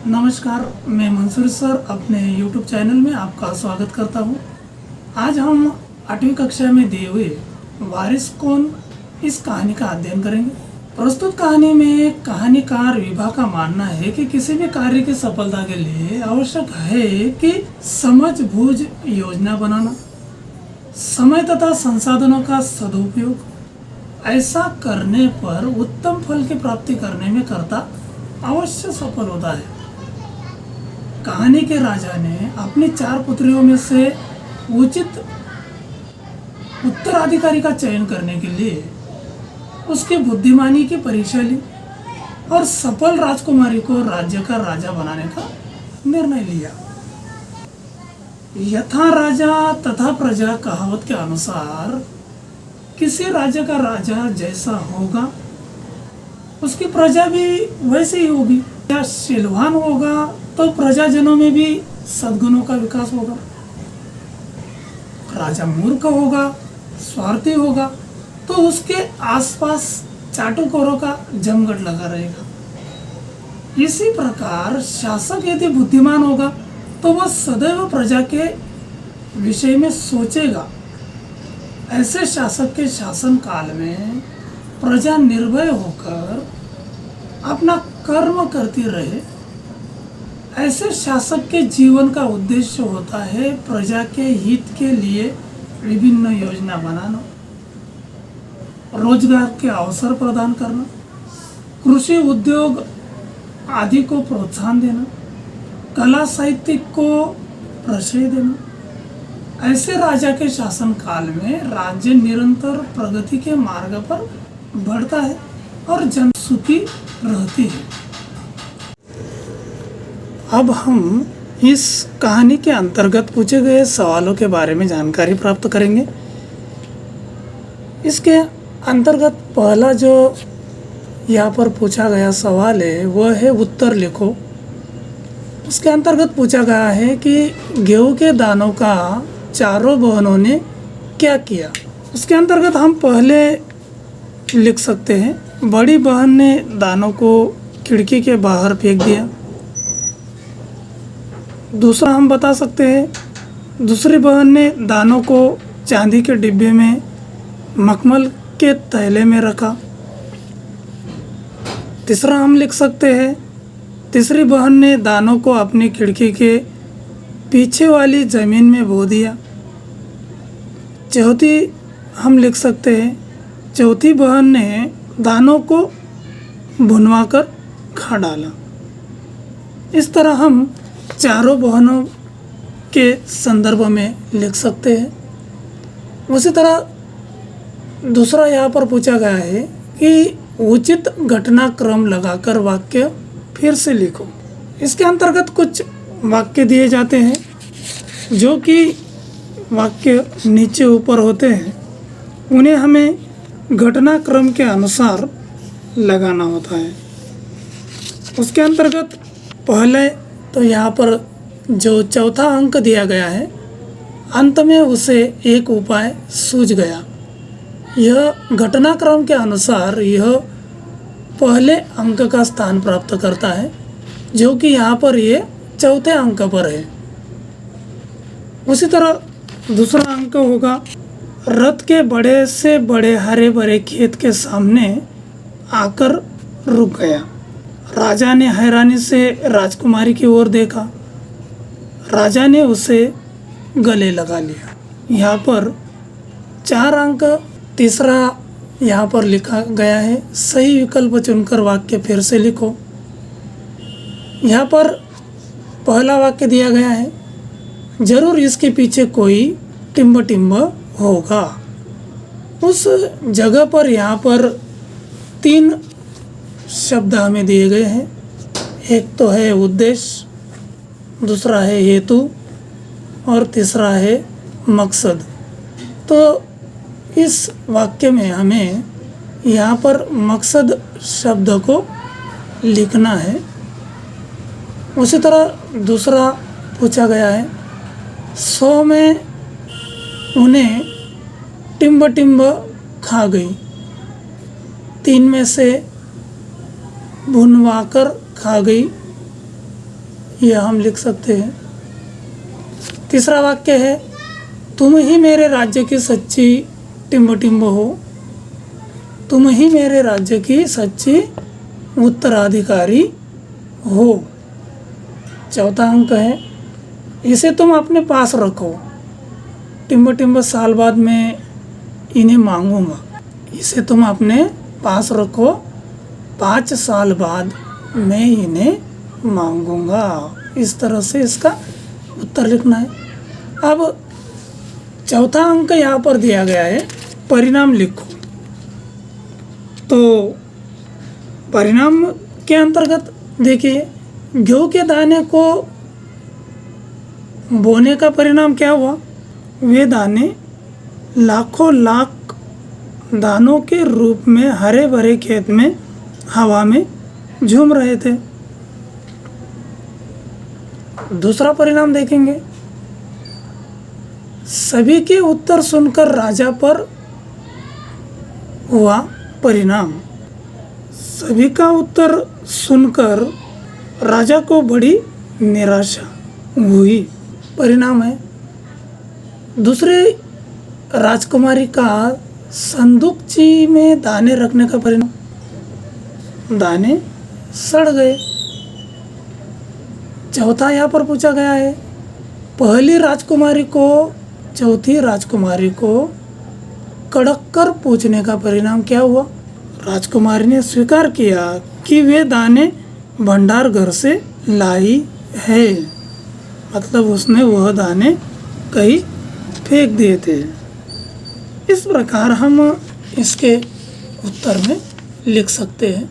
नमस्कार, मैं मंसूर सर अपने YouTube चैनल में आपका स्वागत करता हूं। आज हम 8वीं कक्षा में दिए हुए वारिस कौन इस कहानी का अध्ययन करेंगे। प्रस्तुत कहानी में कहानीकार विभा का मानना है कि किसी भी कार्य की सफलता के लिए आवश्यक है कि समझ बूझ योजना बनाना, समय तथा संसाधनों का सदुपयोग। ऐसा करने पर उत्तम फल की प्राप्ति करने में कर्ता अवश्य सफल होता है। कहानी के राजा ने अपनी 4 पुत्रियों में से उचित उत्तराधिकारी का चयन करने के लिए उसकी बुद्धिमानी की परीक्षा ली और सफल राजकुमारी को राज्य का राजा बनाने का निर्णय लिया। यथा राजा तथा प्रजा कहावत के अनुसार किसी राज्य का राजा जैसा होगा उसकी प्रजा भी वैसे ही होगी। या शीलवान होगा तो प्रजाजनों में भी सद्गुणों का विकास होगा। राजा मूर्ख होगा, स्वार्थी होगा तो उसके आसपास चाटुकारों का जमघट लगा रहेगा। इसी प्रकार शासक यदि बुद्धिमान होगा तो वह सदैव प्रजा के विषय में सोचेगा। ऐसे शासक के शासन काल में प्रजा निर्भय होकर अपना कर्म करती रहे। ऐसे शासक के जीवन का उद्देश्य होता है प्रजा के हित के लिए विभिन्न योजना बनाना, रोजगार के अवसर प्रदान करना, कृषि उद्योग आदि को प्रोत्साहन देना, कला साहित्य को प्रश्रय देना। ऐसे राजा के शासन काल में राज्य निरंतर प्रगति के मार्ग पर बढ़ता है और जन सुखी रहती है। अब हम इस कहानी के अंतर्गत पूछे गए सवालों के बारे में जानकारी प्राप्त करेंगे। इसके अंतर्गत पहला जो यहाँ पर पूछा गया सवाल है वह है उत्तर लिखो। उसके अंतर्गत पूछा गया है कि गेहूं के दानों का चारों बहनों ने क्या किया। उसके अंतर्गत हम पहले लिख सकते हैं, बड़ी बहन ने दानों को खिड़की के बाहर फेंक दिया। दूसरा हम बता सकते हैं, दूसरी बहन ने दानों को चांदी के डिब्बे में मखमल के थैले में रखा। तीसरा हम लिख सकते हैं, तीसरी बहन ने दानों को अपनी खिड़की के पीछे वाली ज़मीन में बो दिया। चौथी हम लिख सकते हैं, चौथी बहन ने दानों को भुनवा कर खा डाला। इस तरह हम चारों बहनों के संदर्भ में लिख सकते हैं। उसी तरह दूसरा यहाँ पर पूछा गया है कि उचित घटनाक्रम लगाकर वाक्य फिर से लिखो। इसके अंतर्गत कुछ वाक्य दिए जाते हैं जो कि वाक्य नीचे ऊपर होते हैं, उन्हें हमें घटनाक्रम के अनुसार लगाना होता है। उसके अंतर्गत पहले तो यहाँ पर जो चौथा अंक दिया गया है, अंत में उसे एक उपाय सूझ गया। यह घटनाक्रम के अनुसार यह पहले अंक का स्थान प्राप्त करता है, जो कि यहाँ पर ये चौथे अंक पर है। उसी तरह दूसरा अंक होगा, रथ के बड़े से बड़े हरे भरे खेत के सामने आकर रुक गया। राजा ने हैरानी से राजकुमारी की ओर देखा। राजा ने उसे गले लगा लिया। यहाँ पर 4 अंक। तीसरा यहाँ पर लिखा गया है, सही विकल्प चुनकर वाक्य फिर से लिखो। यहाँ पर पहला वाक्य दिया गया है, जरूर इसके पीछे कोई टिम्ब टिम्ब होगा। उस जगह पर यहाँ पर 3 शब्द हमें दिए गए हैं। एक तो है उद्देश्य, दूसरा है हेतु और तीसरा है मकसद। तो इस वाक्य में हमें यहाँ पर मकसद शब्द को लिखना है। उसी तरह दूसरा पूछा गया है, 100 में उन्हें टिम्ब टिम्ब खा गई, 3 में से भुनवाकर खा गई यह हम लिख सकते हैं। तीसरा वाक्य है, तुम ही मेरे राज्य की सच्ची टिम्ब टिम्ब हो। तुम ही मेरे राज्य की सच्ची उत्तराधिकारी हो। चौथा अंक है, इसे तुम अपने पास रखो। टिम्ब टिम्ब साल बाद मैं इन्हें मांगूंगा। इसे तुम अपने पास रखो, 5 साल बाद मैं इन्हें मांगूंगा। इस तरह से इसका उत्तर लिखना है। अब चौथा अंक यहाँ पर दिया गया है, परिणाम लिखो। तो परिणाम के अंतर्गत देखिए, गेहूं के दाने को बोने का परिणाम क्या हुआ? वे दाने लाखों लाख दानों के रूप में हरे भरे खेत में हवा में झूम रहे थे। दूसरा परिणाम देखेंगे, सभी के उत्तर सुनकर राजा पर हुआ परिणाम। सभी का उत्तर सुनकर राजा को बड़ी निराशा हुई, परिणाम है। दूसरे राजकुमारी का संदूकची में दाने रखने का परिणाम, दाने सड़ गए। चौथा यहाँ पर पूछा गया है, पहली राजकुमारी को चौथी राजकुमारी को कड़क कर पूछने का परिणाम क्या हुआ? राजकुमारी ने स्वीकार किया कि वे दाने भंडार घर से लाई है, मतलब उसने वह दाने कहीं फेंक दिए थे। इस प्रकार हम इसके उत्तर में लिख सकते हैं।